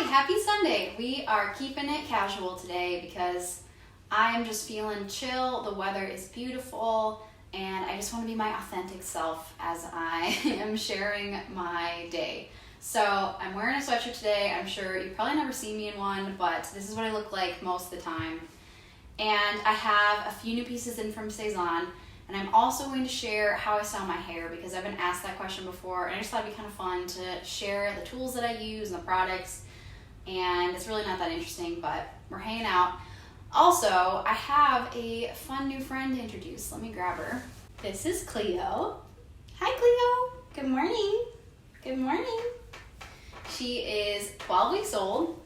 happy Sunday. We are keeping it casual today because I am just feeling chill. The weather is beautiful and I just want to be my authentic self as I am sharing my day. So I'm wearing a sweatshirt today. I'm sure you've probably never seen me in one, but this is what I look like most of the time. And I have a few new pieces in from Sezane, and I'm also going to share how I style my hair because I've been asked that question before, and I just thought it'd be kind of fun to share the tools that I use and the products. And it's really not that interesting, but we're hanging out. Also, I have a fun new friend to introduce. Let me grab her. This is Cleo. Hi, Cleo. Good morning. Good morning. She is 12 weeks old,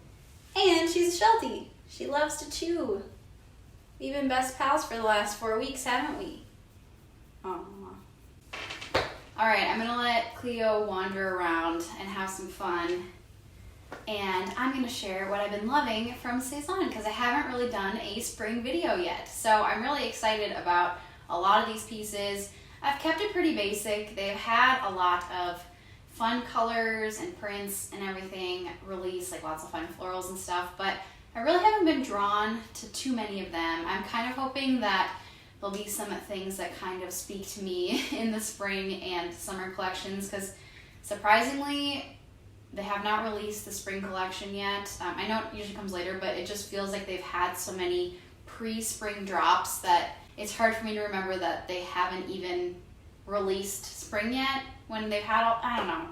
and she's a Sheltie. She loves to chew. We've been best pals for the last 4 weeks, haven't we? Oh. All right, I'm gonna let Cleo wander around and have some fun. And I'm gonna share what I've been loving from Sezane because I haven't really done a spring video yet. So I'm really excited about a lot of these pieces. I've kept it pretty basic. They've had a lot of fun colors and prints and everything released, like lots of fun florals and stuff, but I really haven't been drawn to too many of them. I'm kind of hoping that there'll be some things that kind of speak to me in the spring and summer collections because surprisingly, they have not released the spring collection yet. I know it usually comes later, but it just feels like they've had so many pre-spring drops that it's hard for me to remember that they haven't even released spring yet when they've had I don't know.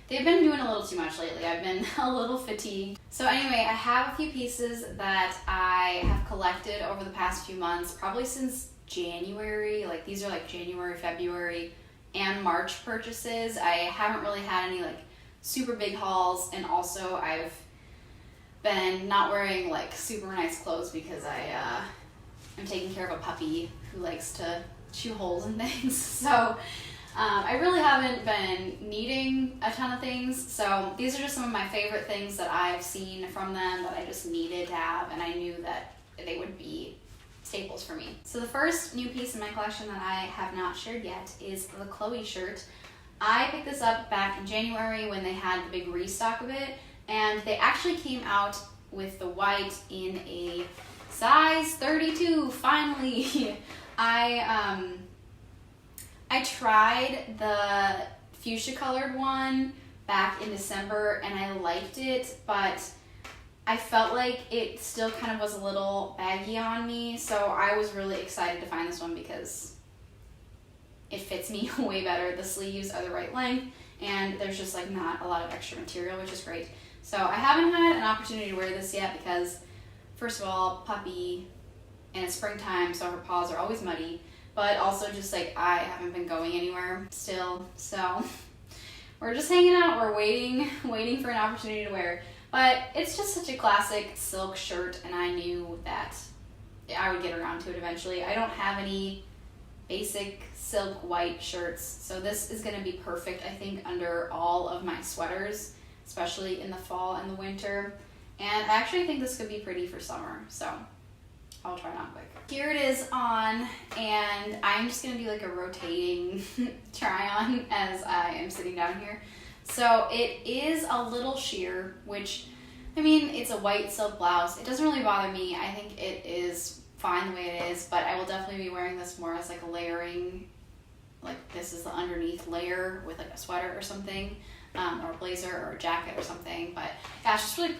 They've been doing a little too much lately. I've been a little fatigued. So anyway, I have a few pieces that I have collected over the past few months, probably since January. Like these are like January, February, and March purchases. I haven't really had any like super big hauls, and also I've been not wearing like super nice clothes because I'm taking care of a puppy who likes to chew holes and things. So I really haven't been needing a ton of things. So these are just some of my favorite things that I've seen from them that I just needed to have, and I knew that they would be staples for me. So the first new piece in my collection that I have not shared yet is the Comrade Shirt. I picked this up back in January when they had the big restock of it, and they actually came out with the white in a size 32, finally. I tried the fuchsia colored one back in December and I liked it, but I felt like it still kind of was a little baggy on me, so I was really excited to find this one because it fits me way better. The sleeves are the right length and there's just like not a lot of extra material, which is great. So I haven't had an opportunity to wear this yet because first of all, puppy, and it's springtime, so her paws are always muddy, but also just like I haven't been going anywhere still, so we're just hanging out, we're waiting for an opportunity to wear. But it's just such a classic silk shirt, and I knew that I would get around to it eventually. I don't have any basic silk white shirts, so this is going to be perfect, I think, under all of my sweaters, especially in the fall and the winter. And I actually think this could be pretty for summer, so I'll try it on quick. Here it is on, and I'm just going to do like a rotating try on as I am sitting down here. So it is a little sheer, which, I mean, it's a white silk blouse. It doesn't really bother me. I think it is fine the way it is, but I will definitely be wearing this more as like a layering, like this is the underneath layer with like a sweater or something, or a blazer or a jacket or something. But yeah, it's just really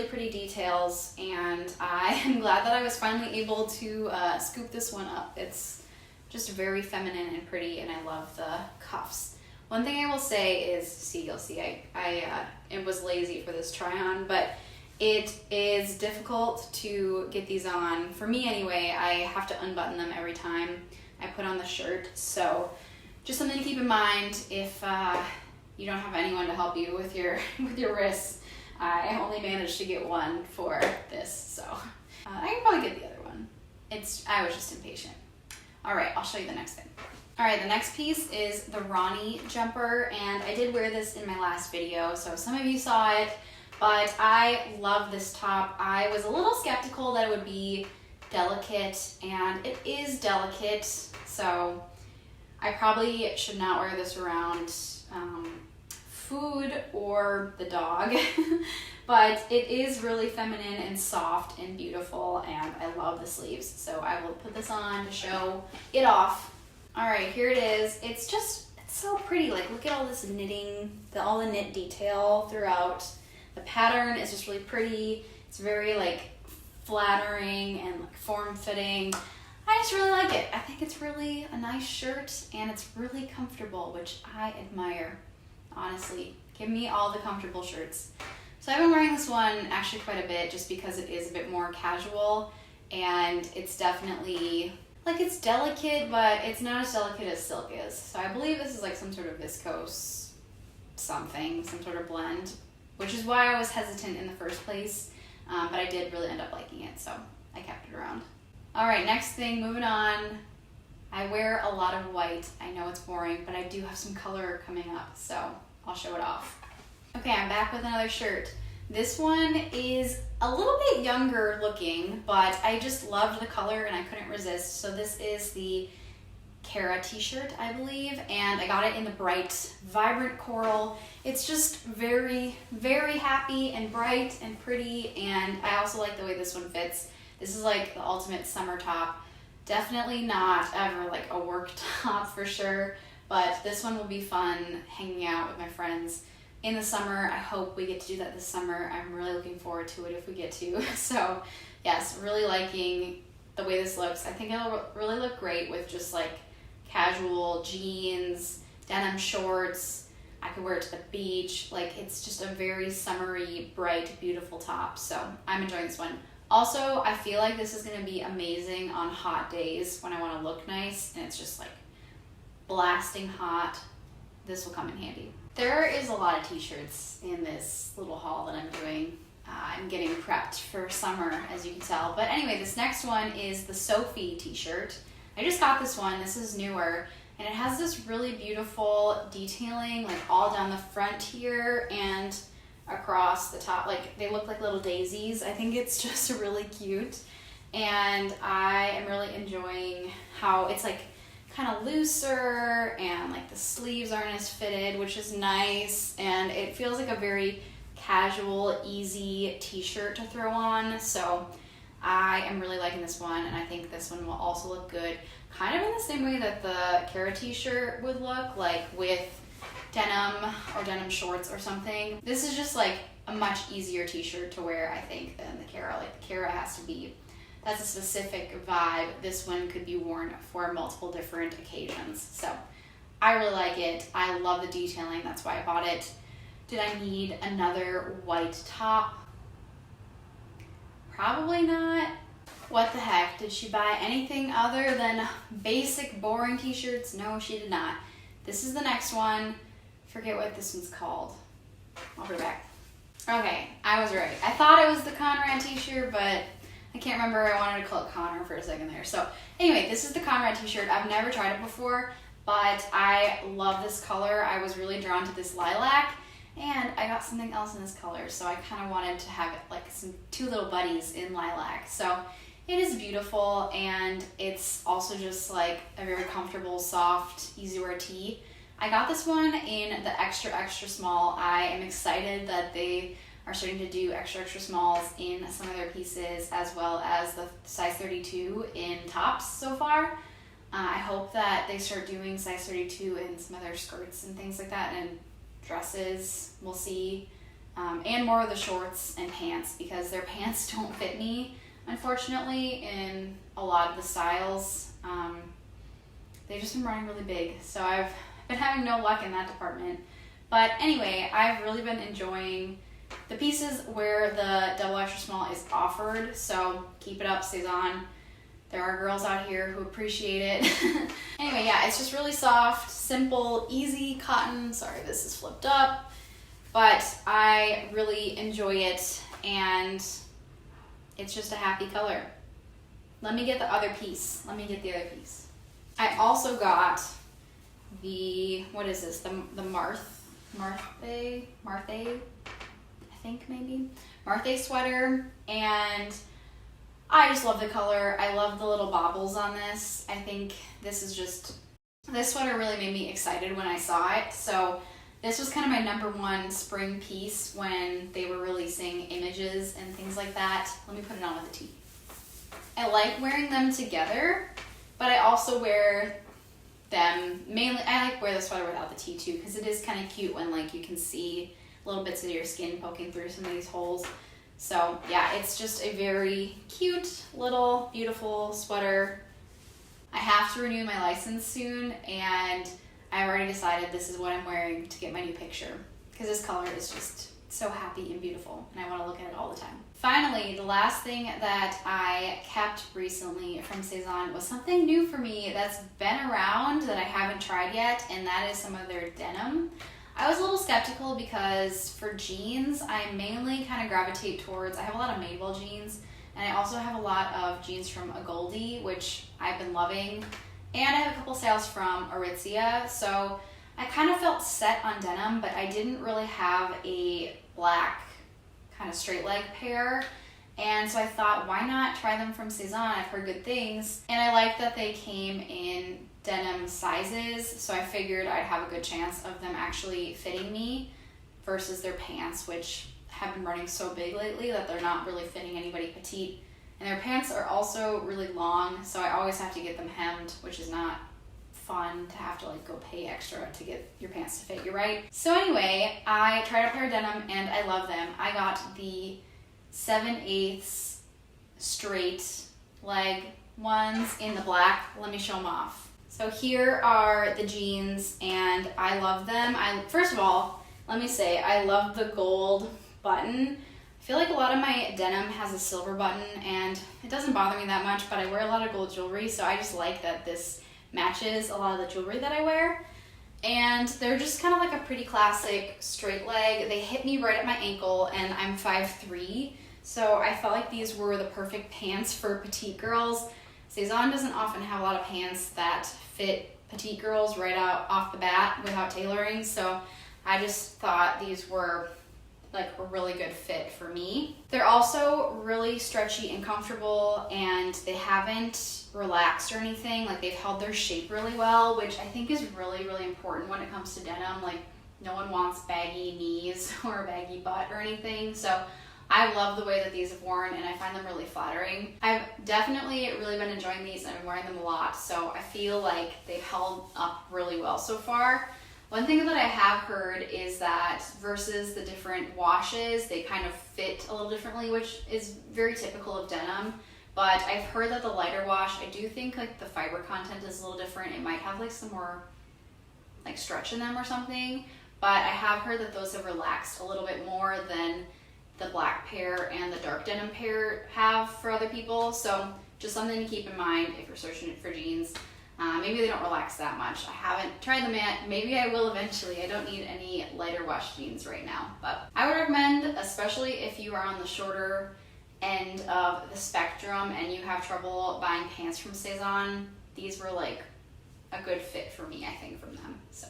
pretty details, and I am glad that I was finally able to scoop this one up. It's just very feminine and pretty, and I love the cuffs. One thing I will say is, you'll see I was lazy for this try on, but it is difficult to get these on. For me anyway, I have to unbutton them every time I put on the shirt. So just something to keep in mind if you don't have anyone to help you with your wrists. I only managed to get one for this, so I can probably get the other one. I was just impatient. All right, I'll show you the next thing. All right, the next piece is the Ronnie jumper, and I did wear this in my last video, so some of you saw it, but I love this top. I was a little skeptical that it would be delicate, and it is delicate, so I probably should not wear this around food or the dog, but it is really feminine and soft and beautiful, and I love the sleeves. So I will put this on to show it off. All right, here it is. It's so pretty. Like, look at all this knitting, all the knit detail throughout. The pattern is just really pretty. It's very like flattering and like form-fitting. I just really like it. I think it's really a nice shirt, and it's really comfortable, which I admire, honestly. Give me all the comfortable shirts. So I've been wearing this one actually quite a bit just because it is a bit more casual, and it's definitely, like, it's delicate, but it's not as delicate as silk is. So I believe this is like some sort of viscose something, some sort of blend, which is why I was hesitant in the first place, but I did really end up liking it, so I kept it around. All right, next thing, moving on. I wear a lot of white. I know it's boring, but I do have some color coming up, so I'll show it off. Okay, I'm back with another shirt. This one is a little bit younger looking, but I just loved the color and I couldn't resist. So this is the Kara t-shirt, I believe, and I got it in the bright, vibrant coral. It's just very, very happy and bright and pretty, and I also like the way this one fits. This is like the ultimate summer top. Definitely not ever like a work top for sure, but this one will be fun hanging out with my friends in the summer. I hope we get to do that this summer. I'm really looking forward to it if we get to. So yes, really liking the way this looks. I think it'll really look great with just like casual jeans, denim shorts. I could wear it to the beach. Like, it's just a very summery, bright, beautiful top. So I'm enjoying this one. Also, I feel like this is gonna be amazing on hot days when I wanna look nice and it's just like blasting hot. This will come in handy. There is a lot of t-shirts in this little haul that I'm doing. I'm getting prepped for summer, as you can tell. But anyway, this next one is the Sophie t-shirt. I just got this one. This is newer. And it has this really beautiful detailing, like all down the front here and across the top. Like, they look like little daisies. I think it's just really cute. And I am really enjoying how it's like kind of looser, and like the sleeves aren't as fitted, which is nice, and it feels like a very casual, easy t-shirt to throw on. So I am really liking this one, and I think this one will also look good kind of in the same way that the Kara t-shirt would look, like with denim or denim shorts or something. This is just like a much easier t-shirt to wear, I think, than the Kara. Like, the Kara has to be, that's a specific vibe. This one could be worn for multiple different occasions. So I really like it. I love the detailing. That's why I bought it. Did I need another white top? Probably not. What the heck? Did she buy anything other than basic, boring t-shirts? No, she did not. This is the next one. Forget what this one's called. I'll put it back. Okay, I was right. I thought it was the Conrad t-shirt, but I can't remember. I wanted to call it Connor for a second there. So anyway, this is the Conrad t-shirt. I've never tried it before, but I love this color. I was really drawn to this lilac, and I got something else in this color. So I kind of wanted to have it like two little buddies in lilac. So it is beautiful, and it's also just like a very comfortable, soft, easy wear tee. I got this one in the extra, extra small. I am excited that they are starting to do extra, extra smalls in some of their pieces, as well as the size 32 in tops so far. I hope that they start doing size 32 in some of their skirts and things like that, and dresses, we'll see, and more of the shorts and pants, because their pants don't fit me, unfortunately, in a lot of the styles. They've just been running really big, so I've been having no luck in that department. But anyway, I've really been enjoying the pieces where the double extra small is offered, so keep it up, Sezane. There are girls out here who appreciate it. Anyway, yeah, it's just really soft, simple, easy cotton. Sorry, this is flipped up, but I really enjoy it, and it's just a happy color. Let me get the other piece. I also got the, what is this? The Marthe, I think maybe. Marthe sweater, and I just love the color. I love the little baubles on this. I think this sweater really made me excited when I saw it. So This was kind of my #1 spring piece when they were releasing images and things like that. Let me put it on with a tee. I like wearing them together, but I also wear them mainly. I like wear the sweater without the tee too, because it is kind of cute when like you can see little bits of your skin poking through some of these holes. So yeah, it's just a very cute little beautiful sweater. I have to renew my license soon, and I've already decided this is what I'm wearing to get my new picture, because this color is just so happy and beautiful, and I want to look at it all the time. Finally, the last thing that I kept recently from Sezane was something new for me that's been around that I haven't tried yet, and that is some of their denim. I was a little skeptical because for jeans, I mainly kind of gravitate towards, I have a lot of Madewell jeans, and I also have a lot of jeans from a Goldie, which I've been loving, and I have a couple styles from Aritzia, so I kind of felt set on denim, but I didn't really have a black kind of straight leg pair, and so I thought, why not try them from Sezane? I've heard good things, and I like that they came in denim sizes, so I figured I'd have a good chance of them actually fitting me versus their pants, which have been running so big lately that they're not really fitting anybody petite. And their pants are also really long, so I always have to get them hemmed, which is not fun to have to like go pay extra to get your pants to fit you right. So anyway, I tried a pair of denim and I love them. I got the 7/8 straight leg ones in the black. Let me show them off. So here are the jeans, and I love them. First of all, let me say, I love the gold button. I feel like a lot of my denim has a silver button, and it doesn't bother me that much, but I wear a lot of gold jewelry, so I just like that this matches a lot of the jewelry that I wear. And they're just kind of like a pretty classic straight leg. They hit me right at my ankle, and I'm 5'3", so I felt like these were the perfect pants for petite girls. Sezane doesn't often have a lot of pants that fit petite girls right out off the bat without tailoring, so I just thought these were like a really good fit for me. They're also really stretchy and comfortable, and they haven't relaxed or anything. Like, they've held their shape really well, which I think is really, really important when it comes to denim. Like, no one wants baggy knees or a baggy butt or anything, so I love the way that these have worn, and I find them really flattering. I've definitely really been enjoying these, and I've been wearing them a lot, so I feel like they've held up really well so far. One thing that I have heard is that versus the different washes, they kind of fit a little differently, which is very typical of denim. But I've heard that the lighter wash, I do think like the fiber content is a little different. It might have like some more like stretch in them or something. But I have heard that those have relaxed a little bit more than the black pair and the dark denim pair have for other people. So just something to keep in mind if you're searching for jeans. Maybe they don't relax that much. I haven't tried them yet. Maybe I will eventually. I don't need any lighter wash jeans right now. But I would recommend, especially if you are on the shorter end of the spectrum and you have trouble buying pants from Sezane, these were like a good fit for me, I think, from them. So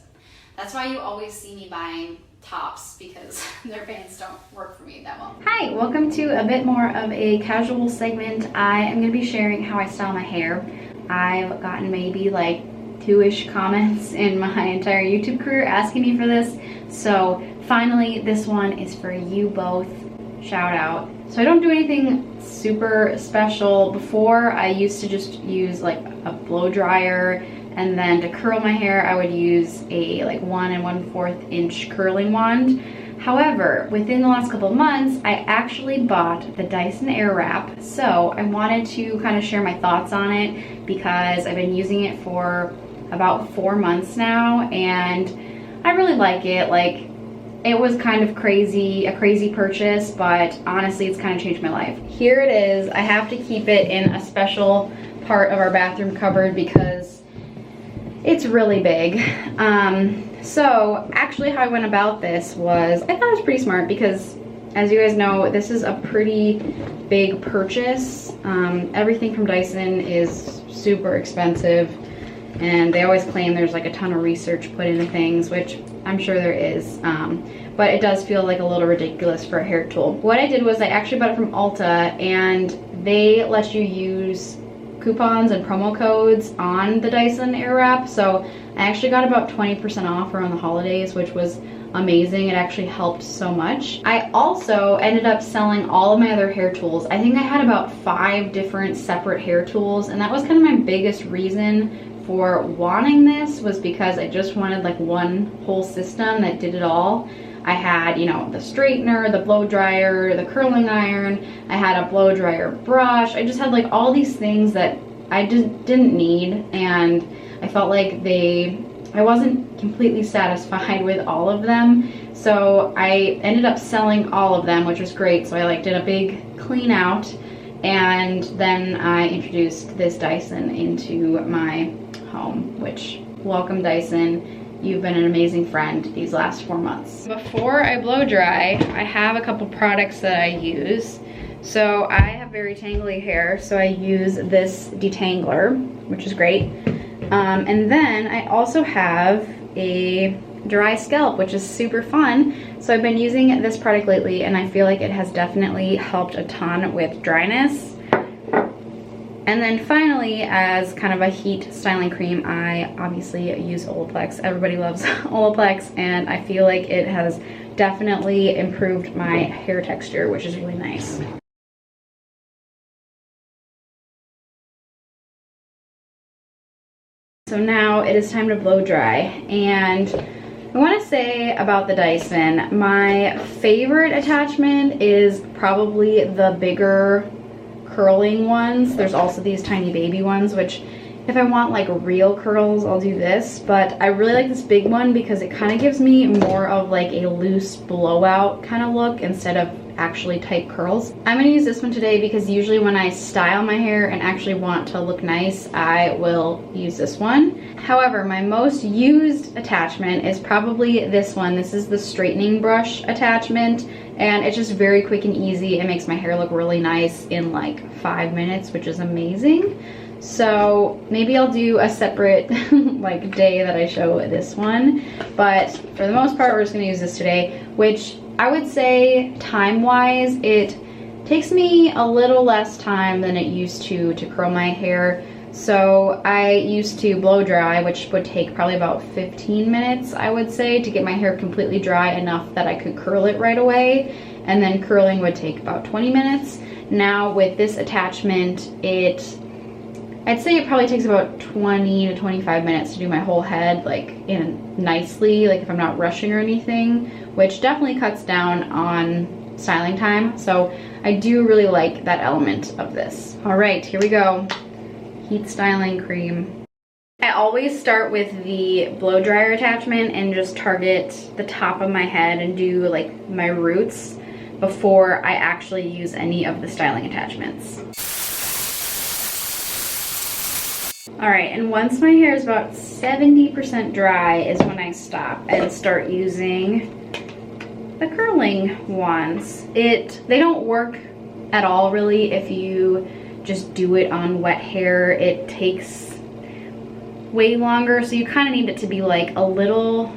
that's why you always see me buying tops, because their pants don't work for me that well. Hi, welcome to a bit more of a casual segment. I am going to be sharing how I style my hair. I've gotten maybe like 2-ish comments in my entire YouTube career asking me for this, so finally this one is for you both. Shout out. So I don't do anything super special. Before, I used to just use like a blow dryer, and then to curl my hair I would use a like 1 1/4 inch curling wand. However, within the last couple of months, I actually bought the Dyson Airwrap. So I wanted to kind of share my thoughts on it because I've been using it for about 4 months now, and I really like it. Like, it was kind of a crazy purchase, but honestly, it's kind of changed my life. Here it is. I have to keep it in a special part of our bathroom cupboard because it's really big. So actually how I went about this was, I thought it was pretty smart because, as you guys know, this is a pretty big purchase. Everything from Dyson is super expensive, and they always claim there's like a ton of research put into things, which I'm sure there is, but it does feel like a little ridiculous for a hair tool. What I did was I actually bought it from Ulta, and they let you use coupons and promo codes on the Dyson Airwrap, so I actually got about 20% off around the holidays, which was amazing. It actually helped so much. I also ended up selling all of my other hair tools. I think I had about 5 different separate hair tools, and that was kind of my biggest reason for wanting this, was because I just wanted like one whole system that did it all. I had, you know, the straightener, the blow dryer, the curling iron, I had a blow dryer brush. I just had like all these things that I just didn't need, and I felt like I wasn't completely satisfied with all of them. So I ended up selling all of them, which was great. So I like did a big clean out, and then I introduced this Dyson into my home, which, welcome Dyson. You've been an amazing friend these last 4 months. Before I blow dry, I have a couple products that I use. So I have very tangly hair, so I use this detangler, which is great. And then I also have a dry scalp, which is super fun. So I've been using this product lately, and I feel like it has definitely helped a ton with dryness. And then finally, as kind of a heat styling cream, I obviously use Olaplex. Everybody loves Olaplex, and I feel like it has definitely improved my hair texture, which is really nice. So now it is time to blow dry, and I want to say about the Dyson, my favorite attachment is probably the bigger curling ones. There's also these tiny baby ones, which if I want like real curls, I'll do this, but I really like this big one because it kind of gives me more of like a loose blowout kind of look instead of actually tight curls. I'm going to use this one today because usually when I style my hair and actually want to look nice, I will use this one. However, my most used attachment is probably this one. This is the straightening brush attachment, and it's just very quick and easy. It makes my hair look really nice in like 5 minutes, which is amazing. So maybe I'll do a separate like day that I show this one, but for the most part, we're just gonna use this today, which I would say time-wise, it takes me a little less time than it used to curl my hair. So I used to blow dry, which would take probably about 15 minutes, I would say, to get my hair completely dry enough that I could curl it right away. And then curling would take about 20 minutes. Now with this attachment, I'd say it probably takes about 20 to 25 minutes to do my whole head, like nicely, like if I'm not rushing or anything, which definitely cuts down on styling time. So I do really like that element of this. All right, here we go. Heat styling cream. I always start with the blow dryer attachment and just target the top of my head and do like my roots before I actually use any of the styling attachments. All right, and once my hair is about 70% dry is when I stop and start using the curling ones. They don't work at all really if you just do it on wet hair. It takes way longer, so you kind of need it to be like a little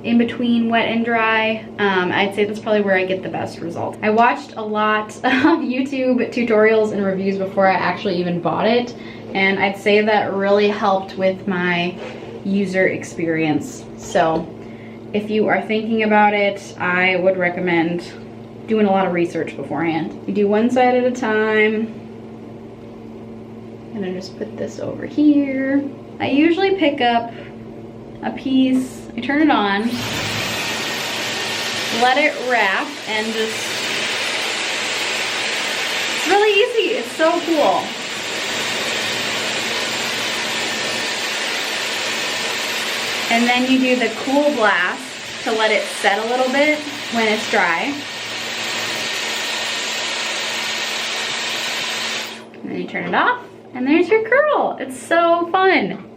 in between wet and dry. I'd say that's probably where I get the best results. I watched a lot of YouTube tutorials and reviews before I actually even bought it, and I'd say that really helped with my user experience. So if you are thinking about it, I would recommend doing a lot of research beforehand. You do one side at a time. And I just put this over here. I usually pick up a piece, I turn it on, let it wrap, and just, it's really easy, it's so cool. And then you do the cool blast to let it set a little bit when it's dry. And then you turn it off, and there's your curl. It's so fun.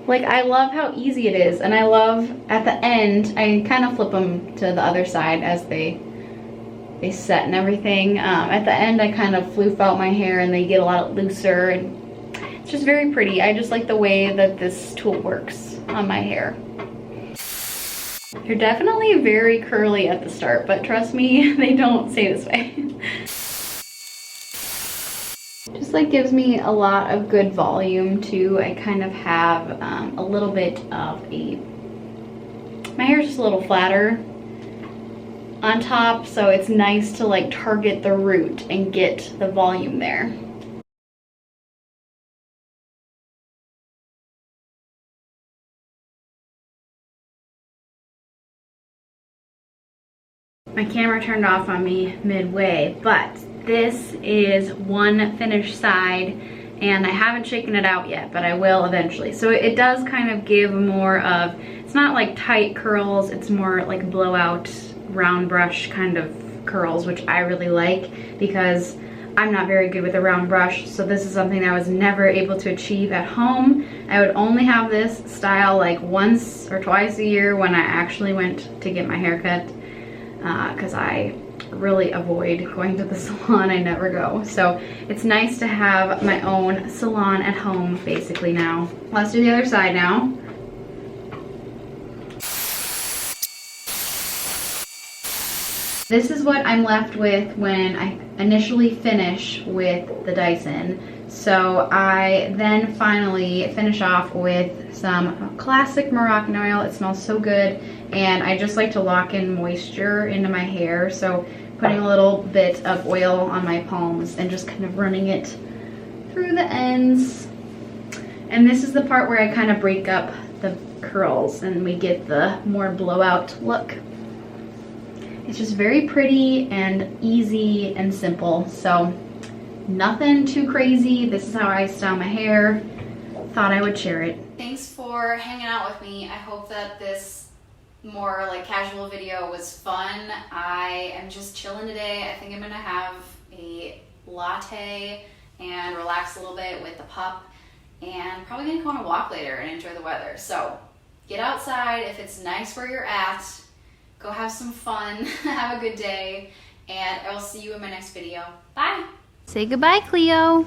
Like, I love how easy it is, and I love at the end, I kind of flip them to the other side as they set and everything. At the end, I kind of floof out my hair and they get a lot looser, and it's just very pretty. I just like the way that this tool works on my hair. They're definitely very curly at the start, but trust me, they don't stay this way. Just like gives me a lot of good volume too. I kind of have a little bit of a My hair's just a little flatter on top, so it's nice to like target the root and get the volume there. My camera turned off on me midway, but this is one finished side and I haven't shaken it out yet, but I will eventually. So it does kind of give more of, it's not like tight curls, it's more like blowout round brush kind of curls, which I really like because I'm not very good with a round brush. So this is something I was never able to achieve at home. I would only have this style like once or twice a year when I actually went to get my hair cut, because I really avoid going to the salon. I never go. So it's nice to have my own salon at home basically now. Let's do the other side now. This is what I'm left with when I initially finish with the Dyson. So I then finally finish off with some classic Moroccan oil. It smells so good, and I just like to lock in moisture into my hair. So putting a little bit of oil on my palms and just kind of running it through the ends. And this is the part where I kind of break up the curls and we get the more blowout look. It's just very pretty and easy and simple. So nothing too crazy. This is how I style my hair. Thought I would share it. Thanks for hanging out with me. I hope that this more like casual video was fun. I am just chilling today. I think I'm gonna have a latte and relax a little bit with the pup, and probably gonna go on a walk later and enjoy the weather. So get outside if it's nice where you're at. Go have some fun, have a good day, and I will see you in my next video. Bye! Say goodbye, Cleo.